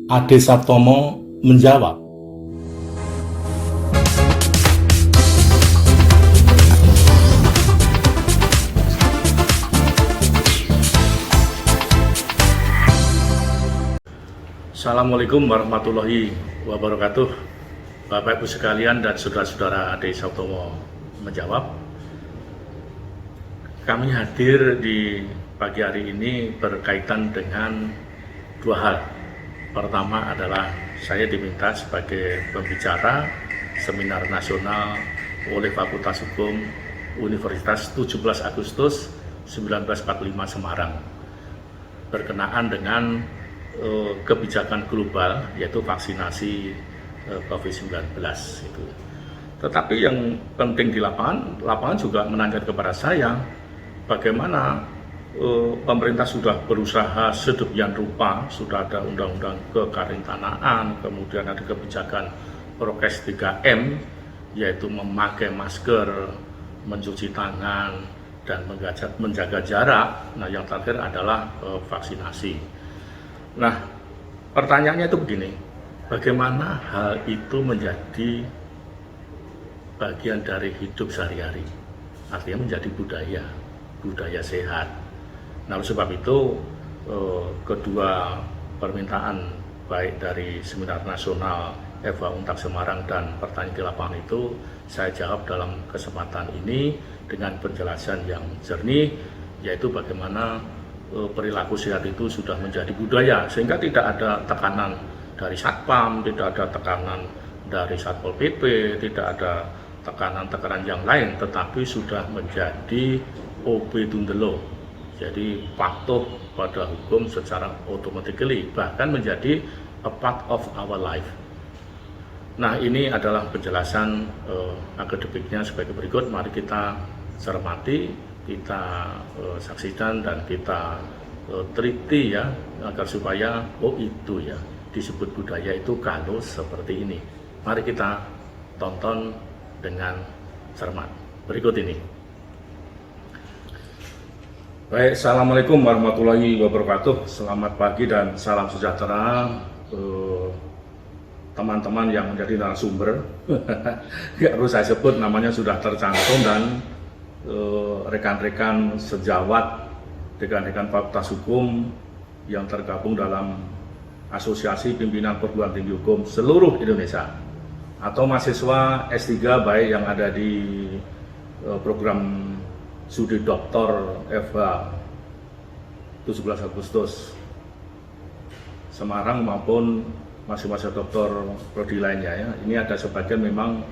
Ade Sartomo menjawab. Assalamualaikum warahmatullahi wabarakatuh. Bapak Ibu sekalian dan saudara-saudara Ade Sartomo menjawab. Kami hadir di pagi hari ini berkaitan dengan dua hal. Pertama adalah saya diminta sebagai pembicara seminar nasional oleh Fakultas Hukum Universitas 17 Agustus 1945 Semarang berkenaan dengan kebijakan global, yaitu vaksinasi COVID-19 itu. Tetapi yang penting di lapangan juga menanyakan kepada saya bagaimana pemerintah sudah berusaha sedemikian rupa, sudah ada undang-undang kekarantinaan, kemudian ada kebijakan prokes 3M, yaitu memakai masker, mencuci tangan, dan menjaga jarak. Nah, yang terakhir adalah vaksinasi. Nah, pertanyaannya itu begini, bagaimana hal itu menjadi bagian dari hidup sehari-hari, artinya menjadi budaya sehat. Nah, oleh sebab itu, kedua permintaan baik dari Seminar Nasional FH Untak Semarang dan pertanyaan di lapangan itu saya jawab dalam kesempatan ini dengan penjelasan yang jernih, yaitu bagaimana perilaku sehat itu sudah menjadi budaya, sehingga tidak ada tekanan dari Satpam, tidak ada tekanan dari Satpol PP, tidak ada tekanan-tekanan yang lain, tetapi sudah menjadi obey to the law, jadi patuh pada hukum secara automatically, bahkan menjadi a part of our life. Nah, ini adalah penjelasan akademiknya sebagai berikut. Mari kita cermati, kita saksikan dan kita teliti ya, agar supaya itu ya disebut budaya itu kalau seperti ini. Mari kita tonton dengan cermat berikut ini. Baik, assalamualaikum warahmatullahi wabarakatuh. Selamat pagi dan salam sejahtera teman-teman yang menjadi narasumber. Nggak perlu saya sebut, namanya sudah tercantum, dan rekan-rekan sejawat, rekan-rekan Fakultas Hukum yang tergabung dalam Asosiasi Pimpinan Perguruan Tinggi Hukum seluruh Indonesia, atau mahasiswa S3 baik yang ada di program studi doktor FH 17 Agustus Semarang maupun mahasiswa doktor prodi lainnya ya. Ini ada sebagian memang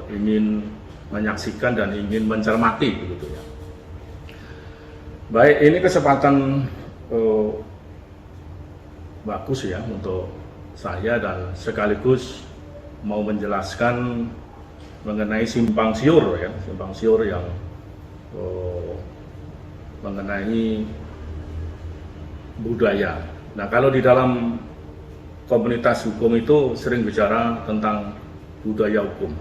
ingin menyaksikan dan ingin mencermati begitu ya. Baik, ini kesempatan bagus ya untuk saya, dan sekaligus mau menjelaskan mengenai simpang siur yang mengenai budaya. Nah, kalau di dalam komunitas hukum itu sering bicara tentang budaya hukum.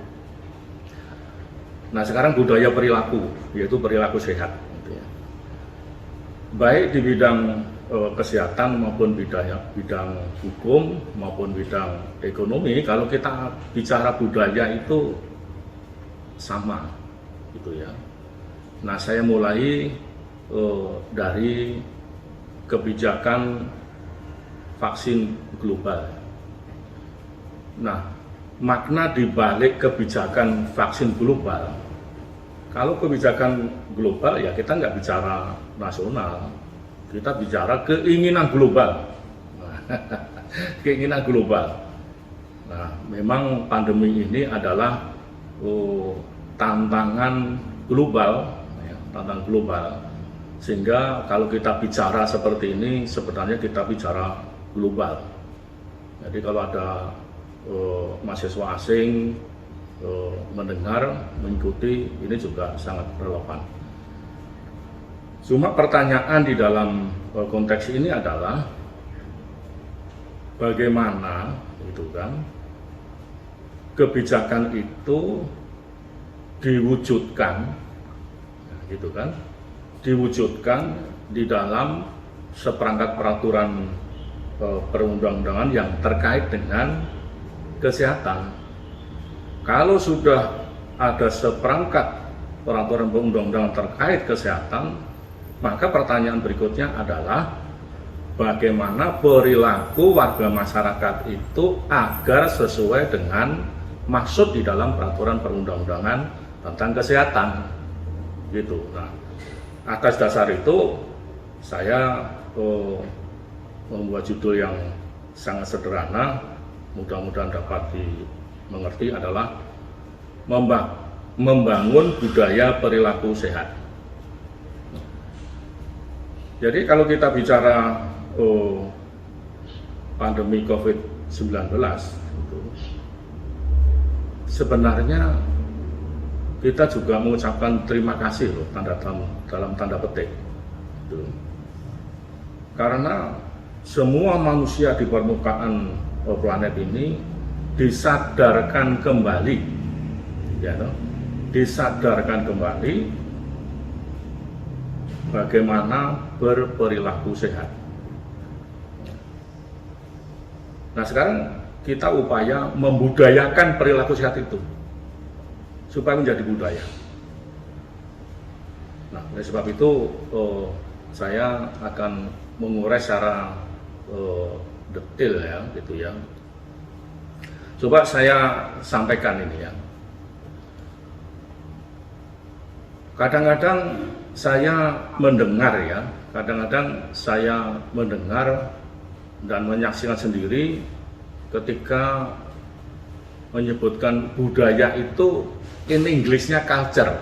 Nah, sekarang budaya perilaku, yaitu perilaku sehat. Gitu ya. Baik di bidang kesehatan maupun bidang hukum maupun bidang ekonomi, kalau kita bicara budaya itu sama, gitu ya. Nah, saya mulai dari kebijakan vaksin global. Nah, makna dibalik kebijakan vaksin global, kalau kebijakan global ya kita nggak bicara nasional, kita bicara keinginan global. Keinginan global. Nah, memang pandemi ini adalah tantangan global, tantangan global, sehingga kalau kita bicara seperti ini sebenarnya kita bicara global. Jadi kalau ada mahasiswa asing mendengar, mengikuti, ini juga sangat relevan. Cuma pertanyaan di dalam konteks ini adalah bagaimana itu kan kebijakan itu diwujudkan, gitu kan, diwujudkan di dalam seperangkat peraturan perundang-undangan yang terkait dengan kesehatan. Kalau sudah ada seperangkat peraturan perundang-undangan terkait kesehatan, maka pertanyaan berikutnya adalah bagaimana perilaku warga masyarakat itu agar sesuai dengan maksud di dalam peraturan perundang-undangan tentang kesehatan, gitu. Nah, atas dasar itu saya membuat judul yang sangat sederhana, mudah-mudahan dapat dimengerti, adalah membangun budaya perilaku sehat. Jadi kalau kita bicara pandemi COVID-19, sebenarnya kita juga mengucapkan terima kasih loh, dalam tanda petik. Karena semua manusia di permukaan planet ini disadarkan kembali, disadarkan kembali bagaimana berperilaku sehat. Nah, sekarang kita upaya membudayakan perilaku sehat itu supaya menjadi budaya. Nah, oleh sebab itu saya akan mengurai secara detail ya, gitu ya. Coba saya sampaikan ini ya. Kadang-kadang saya mendengar dan menyaksikan sendiri ketika menyebutkan budaya itu in English-nya culture,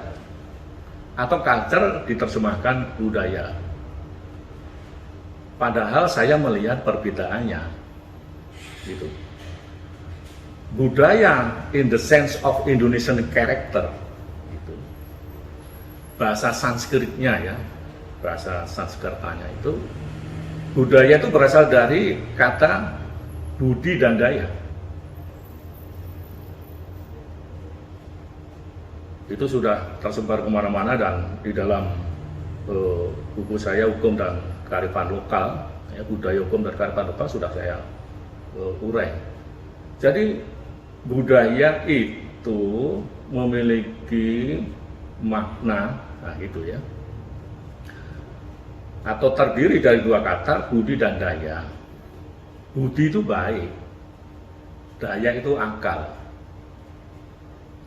atau culture diterjemahkan budaya. Padahal saya melihat perbedaannya, gitu. Budaya in the sense of Indonesian character, gitu. Bahasa Sanskritnya ya, bahasa Sanskertanya itu, budaya itu berasal dari kata budi dan daya. Itu sudah tersebar kemana-mana, dan di dalam buku saya Hukum dan Kearifan Lokal, ya, budaya hukum dan kearifan lokal sudah saya urai. Jadi budaya itu memiliki makna, nah gitu ya, atau terdiri dari dua kata, budi dan daya. Budi itu baik, daya itu akal.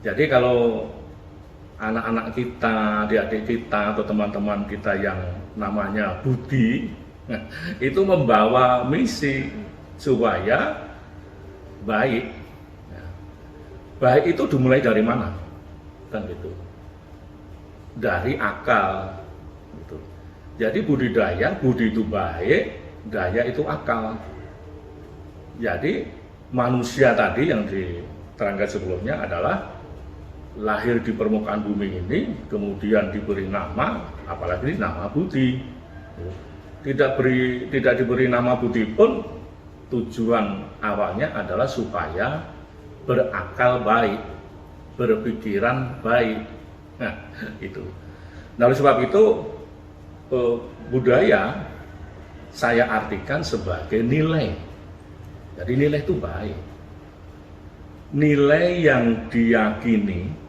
Jadi kalau anak-anak kita, adik-adik kita, atau teman-teman kita yang namanya budi, itu membawa misi supaya baik. Baik itu dimulai dari mana? Kan gitu. Dari akal. Gitu. Jadi budidaya, budi itu baik, daya itu akal. Jadi manusia tadi yang diterangkan sebelumnya adalah lahir di permukaan bumi ini, kemudian diberi nama, apalagi nama budi. Tidak diberi nama budi pun, tujuan awalnya adalah supaya berakal baik, berpikiran baik. Nah, itu. Nah, oleh sebab itu budaya saya artikan sebagai nilai. Jadi nilai itu baik. Nilai yang diyakini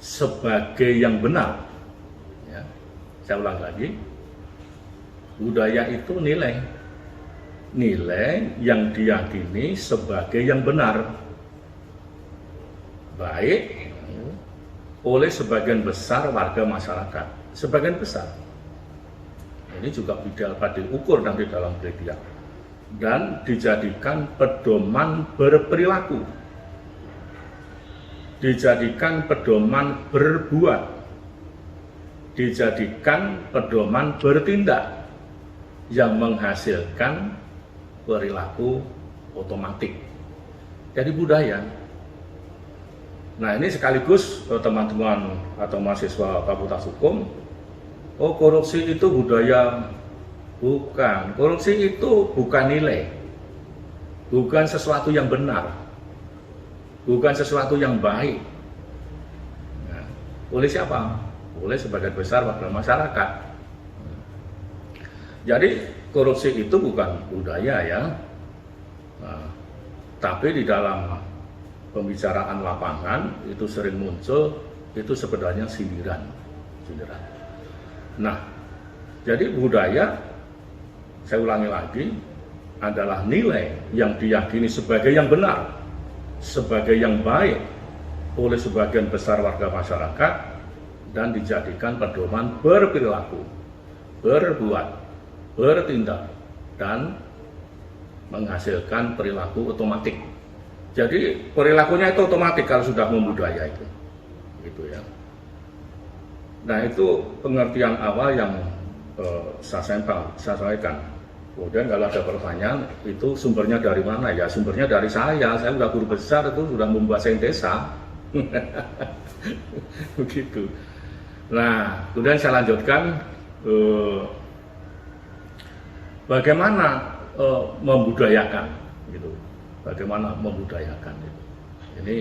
sebagai yang benar, ya. Saya ulang lagi, budaya itu nilai yang diyakini sebagai yang benar, baik oleh sebagian besar warga masyarakat. Sebagian besar ini juga dapat diukur nanti dalam penelitian dan dijadikan pedoman berperilaku, dijadikan pedoman berbuat, dijadikan pedoman bertindak yang menghasilkan perilaku otomatik. Jadi budaya. Nah, ini sekaligus teman-teman atau mahasiswa Fakultas Hukum, oh korupsi itu budaya. Bukan, korupsi itu bukan nilai, bukan sesuatu yang benar, bukan sesuatu yang baik. Nah, oleh siapa? Oleh sebagian besar warga masyarakat. Jadi korupsi itu bukan budaya ya, nah, tapi di dalam pembicaraan lapangan itu sering muncul itu sebenarnya sindiran. Nah, jadi budaya, saya ulangi lagi, adalah nilai yang diyakini sebagai yang benar, sebagai yang baik oleh sebagian besar warga masyarakat dan dijadikan pedoman berperilaku, berbuat, bertindak, dan menghasilkan perilaku otomatik. Jadi perilakunya itu otomatis kalau sudah membudaya itu, gitu ya. Nah itu pengertian awal yang saya sampaikan. Kemudian kalau ada pertanyaan, itu sumbernya dari mana? Ya sumbernya dari saya sudah guru besar itu sudah menguasai desa. Begitu. Nah, kemudian saya lanjutkan bagaimana membudayakan, gitu. Bagaimana membudayakan itu. Ini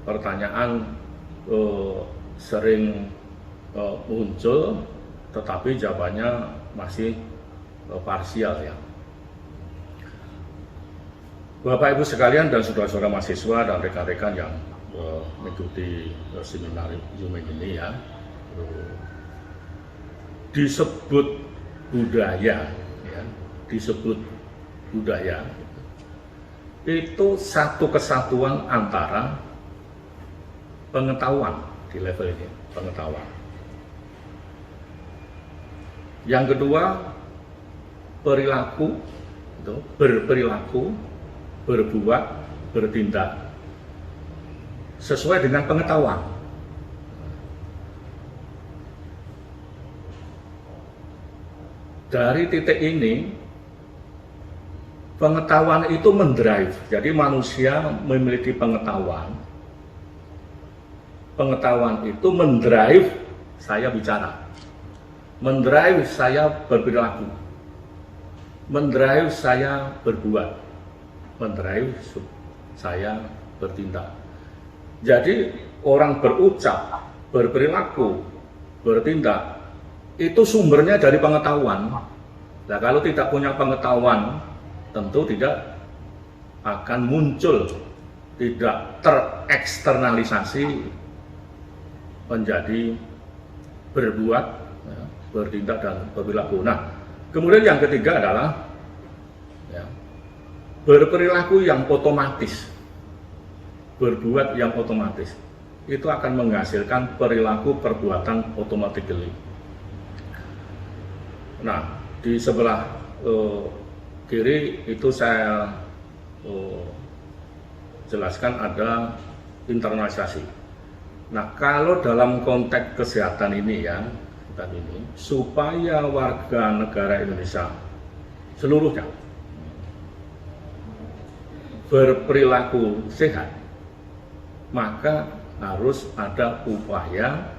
pertanyaan sering muncul, tetapi jawabannya masih parsial ya. Bapak Ibu sekalian dan saudara-saudara mahasiswa dan rekan-rekan yang mengikuti seminar Zoom ini ya, disebut budaya ya, disebut budaya itu satu kesatuan antara pengetahuan di level ini, pengetahuan. Yang kedua, perilaku, itu, berperilaku, berbuat, bertindak sesuai dengan pengetahuan. Dari titik ini, pengetahuan itu mendrive. Jadi manusia memiliki pengetahuan. Pengetahuan itu mendrive saya bicara, mendrive saya berperilaku, mendrive saya berbuat, mendrive saya bertindak. Jadi orang berucap, berperilaku, bertindak itu sumbernya dari pengetahuan. Nah, kalau tidak punya pengetahuan, tentu tidak akan muncul, tidak tereksternalisasi menjadi berbuat, ya, bertindak dan berperilaku. Nah, kemudian yang ketiga adalah ya, berperilaku yang otomatis, berbuat yang otomatis. Itu akan menghasilkan perilaku perbuatan automatically. Nah, di sebelah kiri itu saya jelaskan ada internalisasi. Nah, kalau dalam konteks kesehatan ini ya, supaya warga negara Indonesia seluruhnya berperilaku sehat, maka harus ada upaya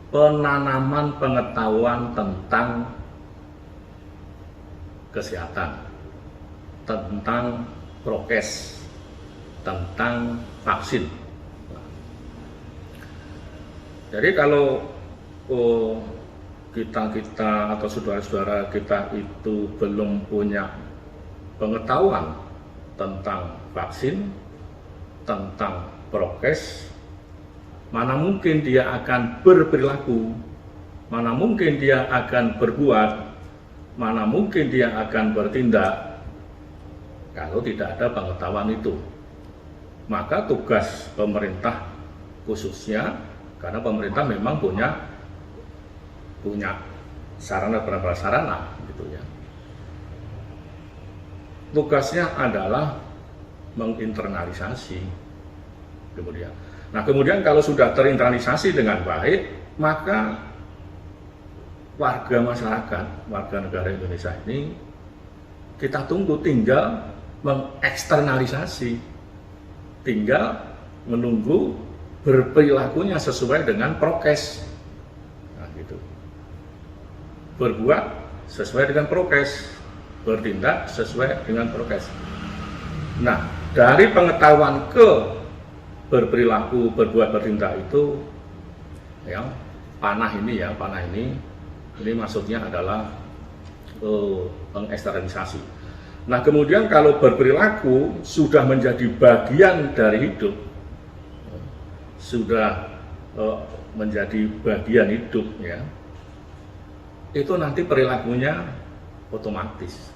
penanaman pengetahuan tentang kesehatan, tentang prokes, tentang vaksin. Jadi kalau kita atau saudara-saudara kita itu belum punya pengetahuan tentang vaksin, tentang prokes, mana mungkin dia akan berperilaku, mana mungkin dia akan berbuat, mana mungkin dia akan bertindak kalau tidak ada pengetahuan itu. Maka tugas pemerintah khususnya, karena pemerintah memang punya sarana prasarana gitu ya. Tugasnya adalah menginternalisasi. Kemudian kalau sudah terinternalisasi dengan baik, maka warga masyarakat, warga negara Indonesia ini kita tunggu tinggal mengeksternalisasi, tinggal menunggu berperilakunya sesuai dengan prokes. Nah, gitu. Berbuat sesuai dengan prokes, bertindak sesuai dengan prokes. Nah, dari pengetahuan ke berperilaku, berbuat, bertindak itu ya, panah ini maksudnya adalah pengesterilisasi. Nah, kemudian kalau berperilaku sudah menjadi bagian dari hidup, sudah menjadi bagian hidup ya, itu nanti perilakunya otomatis.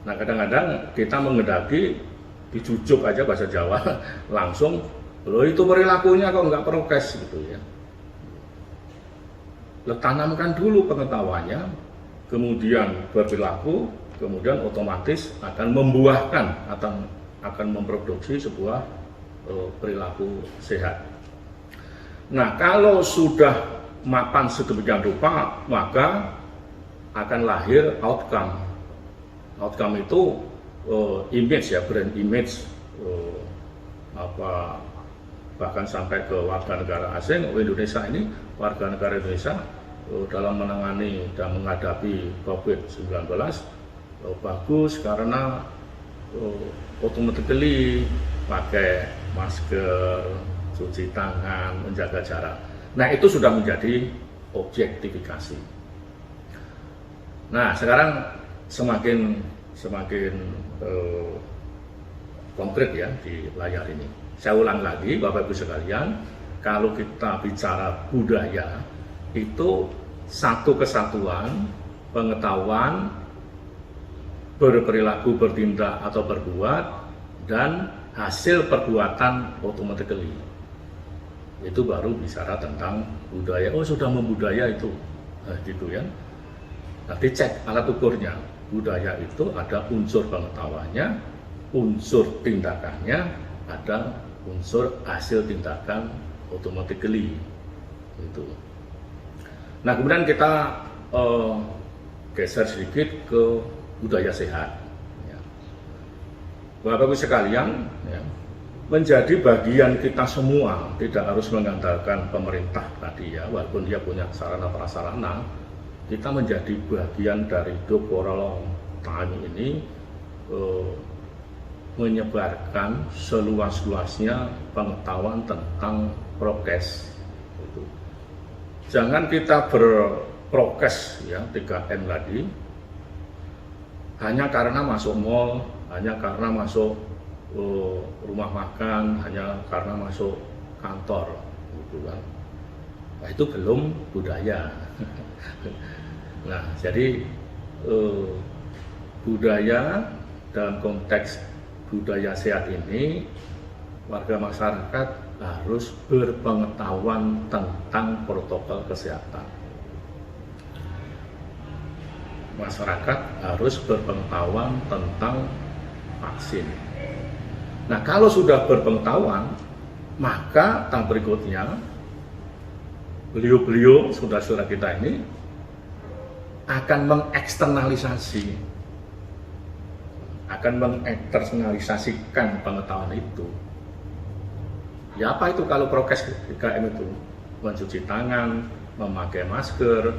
Nah, kadang-kadang kita mengendaki dijujuk aja bahasa Jawa langsung, loh itu perilakunya kok nggak prokes gitu ya. Tanamkan dulu pengetahuannya, kemudian berperilaku, kemudian otomatis akan membuahkan atau akan memproduksi sebuah perilaku sehat. Nah, kalau sudah mapan sedemikian rupa, maka akan lahir outcome. Outcome itu image ya, brand image, bahkan sampai ke warga negara asing. Indonesia ini, warga negara Indonesia dalam menangani dan menghadapi COVID-19 bagus karena automatically pakai masker, cuci tangan, menjaga jarak. Nah, itu sudah menjadi objektifikasi. Nah, sekarang semakin konkret ya di layar ini. Saya ulang lagi, Bapak Ibu sekalian, kalau kita bicara budaya, itu satu kesatuan pengetahuan, berperilaku, bertindak atau berbuat, dan hasil perbuatan automatically. Itu baru bicara tentang budaya. Oh, sudah membudaya itu, gitu ya. Nanti cek alat ukurnya. Budaya itu ada unsur pengetahuannya, unsur tindakannya, ada unsur hasil tindakan automatically. Itu. Nah, kemudian kita geser sedikit ke budaya sehat. Ya. Bapak Ibu sekalian, ya, menjadi bagian kita semua, tidak harus mengandalkan pemerintah tadi ya, walaupun dia punya sarana prasarana, kita menjadi bagian dari Doporolong Tani ini menyebarkan seluas-luasnya pengetahuan tentang prokes. Jangan kita berprokes ya 3M tadi hanya karena masuk mall, hanya karena masuk rumah makan, hanya karena masuk kantor, gitu kan. Nah, itu belum budaya. Nah, jadi budaya dalam konteks budaya sehat ini, warga masyarakat harus berpengetahuan tentang protokol kesehatan. Masyarakat harus berpengetahuan tentang vaksin. Nah, kalau sudah berpengetahuan, maka tahap berikutnya beliau-beliau, saudara-saudara kita ini akan mengeksternalisasikan pengetahuan itu. Ya, apa itu kalau prokes 3M itu? Mencuci tangan, memakai masker,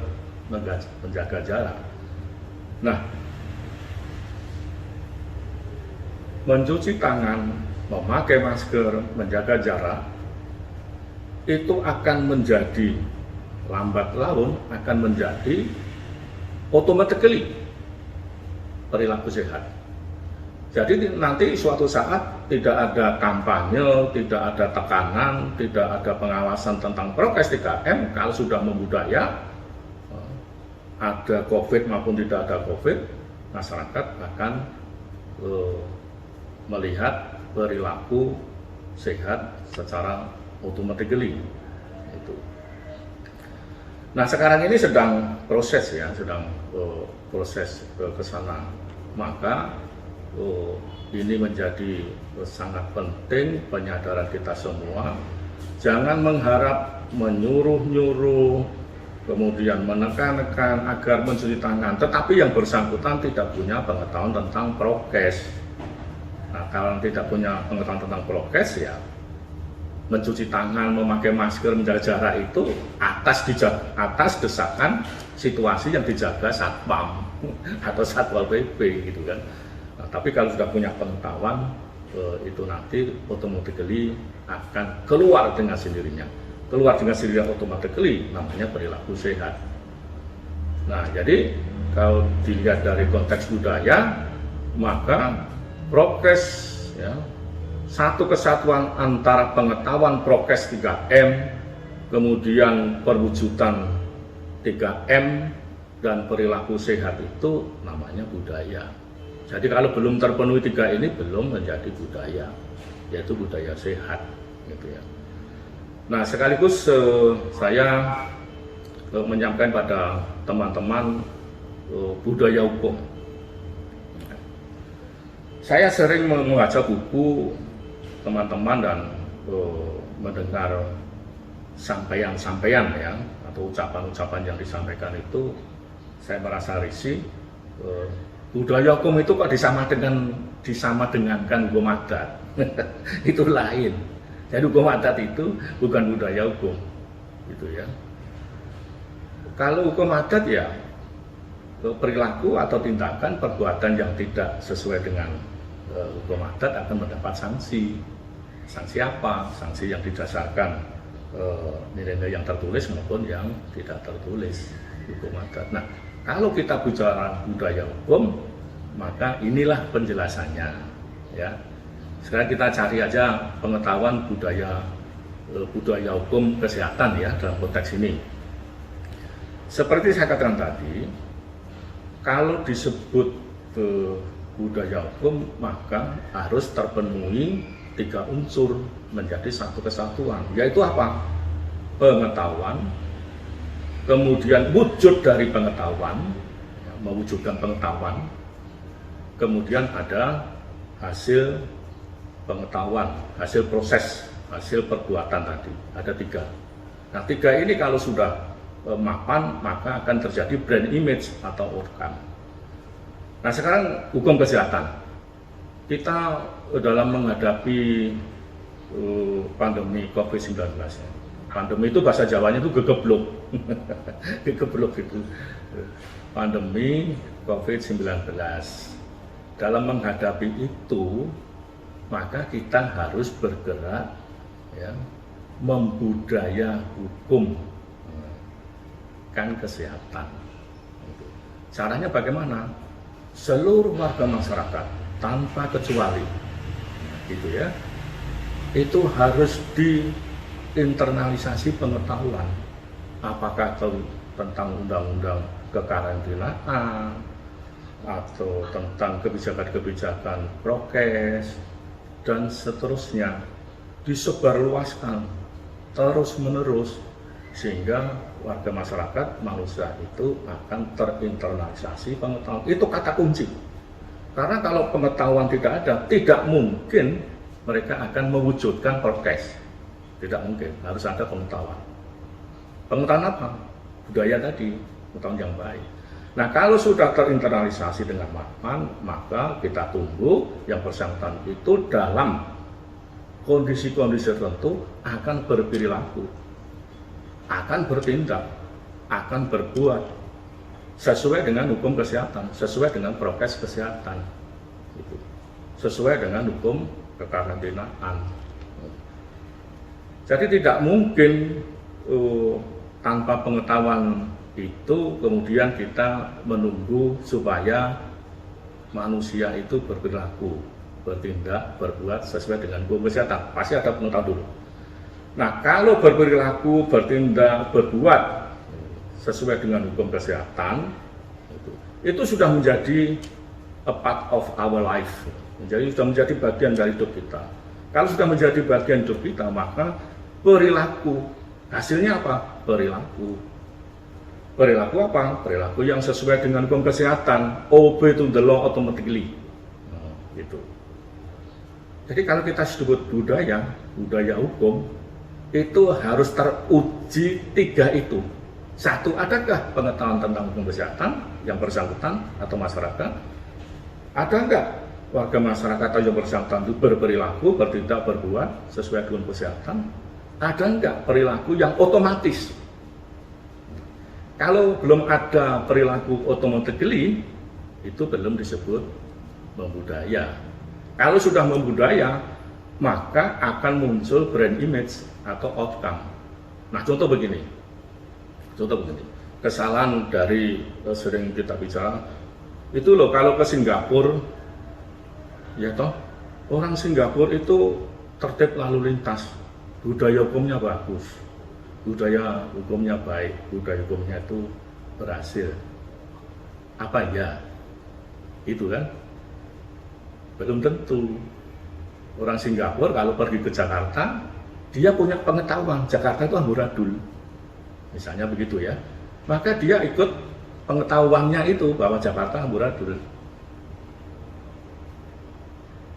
menjaga jarak. Nah, mencuci tangan, memakai masker, menjaga jarak, itu akan menjadi lambat laun akan menjadi automatically perilaku sehat. Jadi nanti suatu saat tidak ada kampanye, tidak ada tekanan, tidak ada pengawasan tentang prokes 3M. Kalau sudah membudaya, ada COVID maupun tidak ada COVID, masyarakat akan melihat perilaku sehat secara automatically. Itu. Nah, sekarang ini sedang proses ya, proses ke sana. Maka ini menjadi sangat penting penyadaran kita semua. Jangan mengharap menyuruh-nyuruh, kemudian menekan-nekan agar mencuci tangan, tetapi yang bersangkutan tidak punya pengetahuan tentang prokes. Nah, kalau tidak punya pengetahuan tentang prokes ya, mencuci tangan, memakai masker, menjaga jarak itu atas desakan situasi yang dijaga Satpam atau Satpol PP gitu kan. Nah, tapi kalau sudah punya pengetahuan, itu nanti automatically akan keluar dengan sendirinya. Keluar dengan sendirinya automatically namanya perilaku sehat. Nah, jadi kalau dilihat dari konteks budaya, maka prokes, ya, satu kesatuan antara pengetahuan prokes 3M, kemudian perwujudan 3M, dan perilaku sehat itu namanya budaya. Jadi kalau belum terpenuhi 3 ini belum menjadi budaya, yaitu budaya sehat, gitu ya. Nah, sekaligus saya menyampaikan pada teman-teman budaya hukum. Saya sering membaca buku teman-teman dan mendengar sampaian-sampaian, ya, atau ucapan-ucapan yang disampaikan itu, saya merasa risih. Budaya hukum itu kok disamadengankan hukum adat. Itu lain. Jadi hukum adat itu bukan budaya hukum, gitu ya. Kalau hukum adat ya perilaku atau tindakan perbuatan yang tidak sesuai dengan hukum adat akan mendapat sanksi. Sanksi apa? Sanksi yang didasarkan nilai-nilai yang tertulis maupun yang tidak tertulis hukum adat. Nah, kalau kita bicara budaya hukum, maka inilah penjelasannya, ya. Sekarang kita cari aja pengetahuan budaya hukum kesehatan, ya, dalam konteks ini. Seperti saya katakan tadi, kalau disebut budaya hukum, maka harus terpenuhi 3 unsur menjadi satu kesatuan, yaitu apa? Pengetahuan, kemudian wujud dari pengetahuan, ya, mewujudkan pengetahuan, kemudian ada hasil pengetahuan, hasil proses, hasil perbuatan tadi, ada 3. Nah, 3 ini kalau sudah mapan, maka akan terjadi brand image atau outcome. Nah, sekarang hukum kesehatan. Kita dalam menghadapi pandemi COVID-19. Pandemi itu bahasa Jawanya itu gegeblok. Gegeblok itu. Pandemi COVID-19. Dalam menghadapi itu, maka kita harus bergerak, ya, membudaya hukum kan kesehatan. Caranya bagaimana? Seluruh warga masyarakat tanpa kecuali, gitu ya, itu harus diinternalisasi pengetahuan, apakah tentang undang-undang kekarantinaan atau tentang kebijakan-kebijakan prokes dan seterusnya, disebarluaskan terus-menerus sehingga warga masyarakat, manusia itu akan terinternalisasi pengetahuan. Itu kata kunci. Karena kalau pengetahuan tidak ada, tidak mungkin mereka akan mewujudkan prokes. Tidak mungkin, harus ada pengetahuan. Pengetahuan apa? Budaya tadi, pengetahuan yang baik. Nah, kalau sudah terinternalisasi dengan mapan, maka kita tunggu yang bersangkutan itu dalam kondisi-kondisi tertentu akan berperilaku, akan bertindak, akan berbuat sesuai dengan hukum kesehatan, sesuai dengan prokes kesehatan, sesuai dengan hukum kekarantinaan. Jadi tidak mungkin tanpa pengetahuan itu kemudian kita menunggu supaya manusia itu berperilaku, bertindak, berbuat sesuai dengan hukum kesehatan. Pasti ada pengetahuan dulu. Nah, kalau berperilaku, bertindak, berbuat sesuai dengan hukum kesehatan, itu sudah menjadi a part of our life. Jadi sudah menjadi bagian dari hidup kita. Kalau sudah menjadi bagian hidup kita, maka perilaku, hasilnya apa? Perilaku. Perilaku apa? Perilaku yang sesuai dengan hukum kesehatan, obey to the law automatically. Nah, gitu. Jadi kalau kita sebut budaya hukum, itu harus teruji 3 itu. 1, adakah pengetahuan tentang hukum kesehatan yang bersangkutan atau masyarakat? Ada enggak warga masyarakat atau yang bersangkutan itu berperilaku, bertindak, berbuat sesuai dengan kesehatan? Ada enggak perilaku yang otomatis? Kalau belum ada perilaku automatically, itu belum disebut membudaya. Kalau sudah membudaya, maka akan muncul brand image atau outcome. Nah, contoh begini. kesalahan dari sering kita bicara itu loh, kalau ke Singapura ya toh, orang Singapura itu tertib lalu lintas, budaya hukumnya bagus, budaya hukumnya baik, budaya hukumnya itu berhasil. Apa ya? Itu kan belum tentu. Orang Singapura kalau pergi ke Jakarta, dia punya pengetahuan Jakarta itu amburadul, misalnya begitu ya, maka dia ikut pengetahuannya itu bahwa Jakarta amburadul.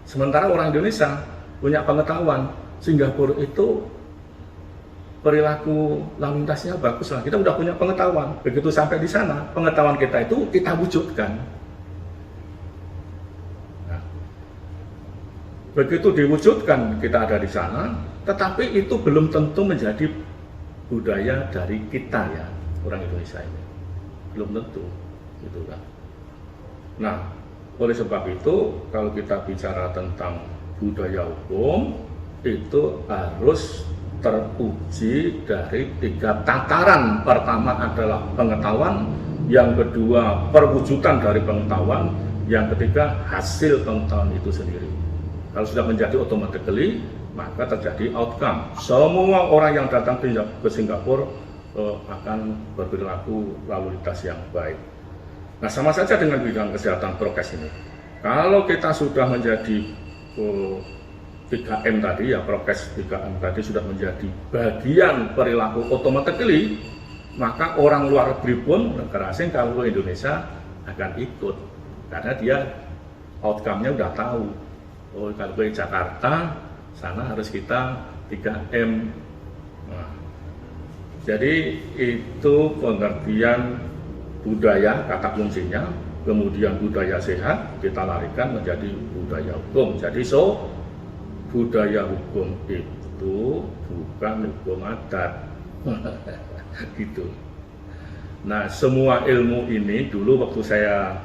Sementara orang Indonesia punya pengetahuan Singapura itu perilaku lalu lintasnya bagus lah, kita udah punya pengetahuan. Begitu sampai di sana, pengetahuan kita itu kita wujudkan. Begitu diwujudkan kita ada di sana, tetapi itu belum tentu menjadi budaya dari kita ya, orang Indonesia ini. Belum tentu, gitu kan. Nah, oleh sebab itu kalau kita bicara tentang budaya hukum, itu harus teruji dari 3 tataran. Pertama adalah pengetahuan, yang kedua perwujudan dari pengetahuan, yang ketiga hasil pengetahuan itu sendiri. Kalau sudah menjadi automatically, maka terjadi outcome. Semua orang yang datang ke Singapura akan berperilaku lalu lintas yang baik. Nah, sama saja dengan bidang kesehatan prokes ini. Kalau kita sudah menjadi 3M tadi ya, prokes 3M tadi sudah menjadi bagian perilaku automatically, maka orang luar negeri pun, negara asing kalau ke Indonesia akan ikut. Karena dia outcome-nya udah tahu. Oh, kalau ke Jakarta, sana harus kita 3M. Nah, jadi itu pengertian budaya, kata kuncinya. Kemudian budaya sehat, kita larikan menjadi budaya hukum. Jadi budaya hukum itu bukan hukum adat. Gitu. Nah, semua ilmu ini dulu waktu saya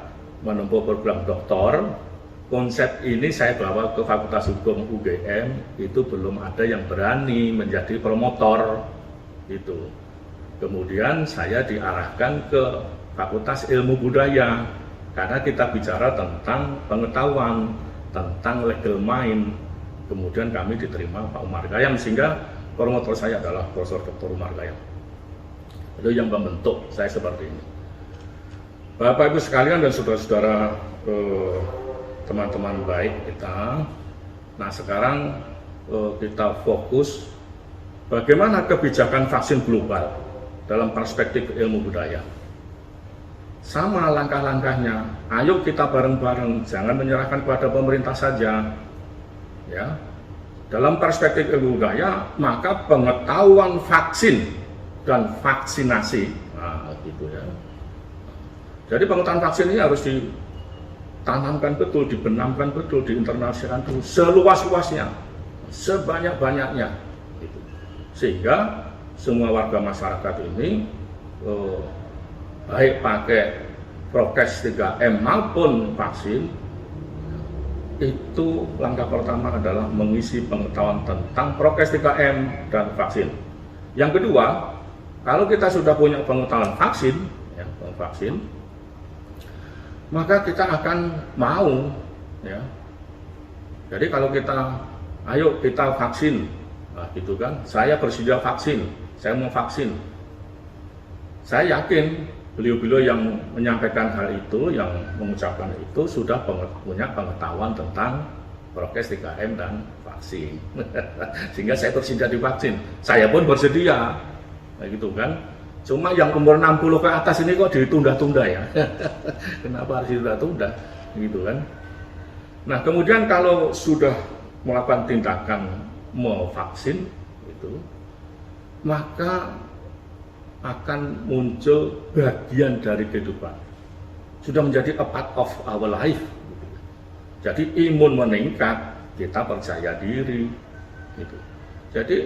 menempuh program doktor, konsep ini saya bawa ke Fakultas Hukum UGM, itu belum ada yang berani menjadi promotor itu. Kemudian saya diarahkan ke Fakultas Ilmu Budaya, karena kita bicara tentang pengetahuan, tentang legal mind. Kemudian kami diterima Pak Umar Khayyam, sehingga promotor saya adalah Profesor Dr. Umar Khayyam. Itu yang membentuk saya seperti ini. Bapak Ibu sekalian dan saudara-saudara, teman-teman baik kita. Nah, sekarang kita fokus bagaimana kebijakan vaksin global dalam perspektif ilmu budaya. Sama langkah-langkahnya. Ayo kita bareng-bareng, jangan menyerahkan kepada pemerintah saja. Ya. Dalam perspektif ilmu budaya, maka pengetahuan vaksin dan vaksinasi, nah gitu ya. Jadi pengetahuan vaksin ini harus ditanamkan betul, dibenamkan betul, diinternalisasikan betul, seluas-luasnya, sebanyak-banyaknya, gitu. Sehingga semua warga masyarakat ini baik pakai prokes 3M maupun vaksin, itu langkah pertama adalah mengisi pengetahuan tentang prokes 3M dan vaksin. Yang kedua, kalau kita sudah punya pengetahuan vaksin, ya, vaksin, maka kita akan mau, ya. Jadi kalau kita, ayo kita vaksin, nah, gitu kan? Saya bersedia vaksin, saya mau vaksin. Saya yakin beliau-beliau yang menyampaikan hal itu, yang mengucapkan itu sudah punya pengetahuan tentang prokes 3M dan vaksin. Sehingga saya bersedia divaksin. Saya pun bersedia, nah, gitu kan? Cuma yang umur 60 ke atas ini kok ditunda-tunda ya. Kenapa harus ditunda-tunda? Gitu kan. Nah, kemudian kalau sudah melakukan tindakan mau vaksin itu, maka akan muncul bagian dari kehidupan. Sudah menjadi a part of our life. Jadi imun meningkat, kita percaya diri. Gitu. Jadi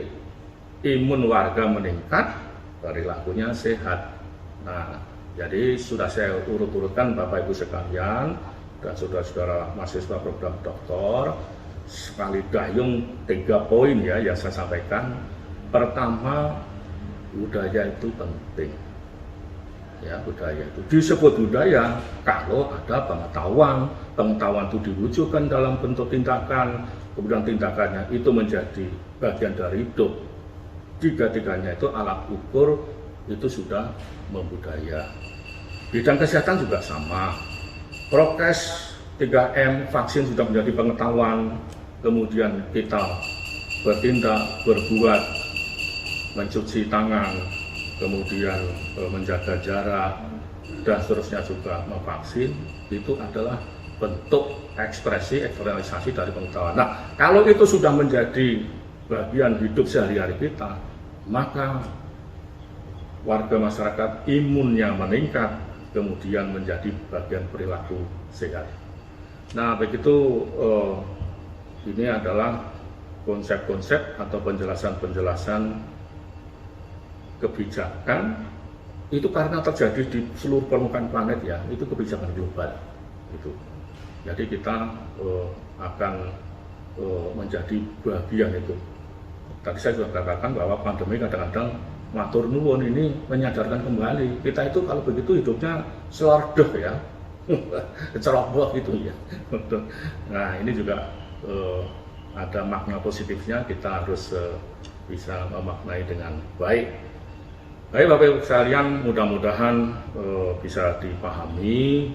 imun warga meningkat, perilakunya sehat. Nah, jadi sudah saya urut-urutkan Bapak Ibu sekalian dan saudara-saudara mahasiswa program doktor, sekali dayung 3 poin ya yang saya sampaikan. Pertama, budaya itu penting. Ya, budaya itu disebut budaya kalau ada pengetahuan itu diwujudkan dalam bentuk tindakan, kemudian tindakannya itu menjadi bagian dari hidup. Tiga-tiganya itu alat ukur itu sudah membudaya. Bidang kesehatan juga sama. Prokes 3M, vaksin sudah menjadi pengetahuan, kemudian kita bertindak, berbuat, mencuci tangan, kemudian menjaga jarak, dan seterusnya juga memvaksin, itu adalah bentuk ekspresi, eksternalisasi dari pengetahuan. Nah, kalau itu sudah menjadi bagian hidup sehari-hari kita, maka warga masyarakat imunnya meningkat, kemudian menjadi bagian perilaku sehat. Nah, begitu ini adalah konsep-konsep atau penjelasan-penjelasan kebijakan itu karena terjadi di seluruh permukaan planet ya, itu kebijakan global itu. Jadi kita akan menjadi bagian itu. Tadi saya sudah katakan bahwa pandemi kadang-kadang matur nuwun ini menyadarkan kembali kita itu kalau begitu hidupnya selordoh ya, ceroboh gitu ya. Nah, ini juga ada makna positifnya, kita harus bisa memaknai dengan baik. Baik Bapak Ibu sekalian, mudah-mudahan bisa dipahami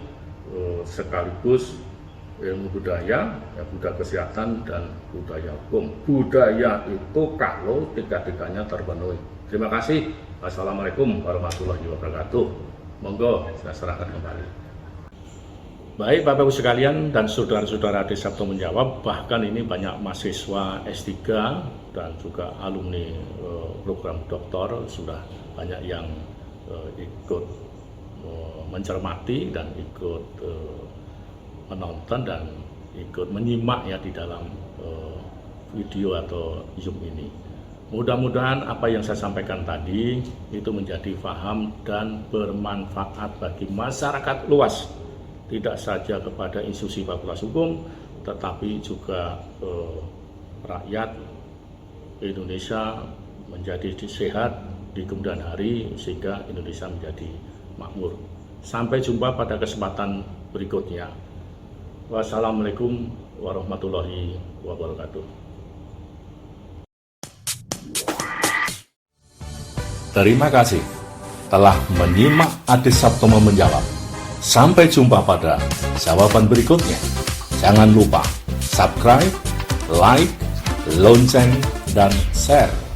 sekaligus ilmu budaya, ya, budaya kesehatan dan budaya hukum. Budaya itu kalau tiga-tiganya terpenuhi. Terima kasih. Wassalamualaikum warahmatullahi wabarakatuh. Monggo saya serahkan kembali. Baik Bapak Ibu sekalian dan saudara-saudara di Sabto Menjawab, bahkan ini banyak mahasiswa S3 dan juga alumni program doktor sudah banyak yang ikut mencermati dan ikut menonton dan ikut menyimak ya di dalam video atau Zoom ini. Mudah-mudahan apa yang saya sampaikan tadi itu menjadi paham dan bermanfaat bagi masyarakat luas, tidak saja kepada institusi fakultas hukum, tetapi juga rakyat Indonesia menjadi sehat di kemudian hari sehingga Indonesia menjadi makmur. Sampai jumpa pada kesempatan berikutnya. Wassalamualaikum warahmatullahi wabarakatuh. Terima kasih telah menyimak Adi Sabtomo Menjawab. Sampai jumpa pada jawaban berikutnya. Jangan lupa subscribe, like, lonceng, dan share.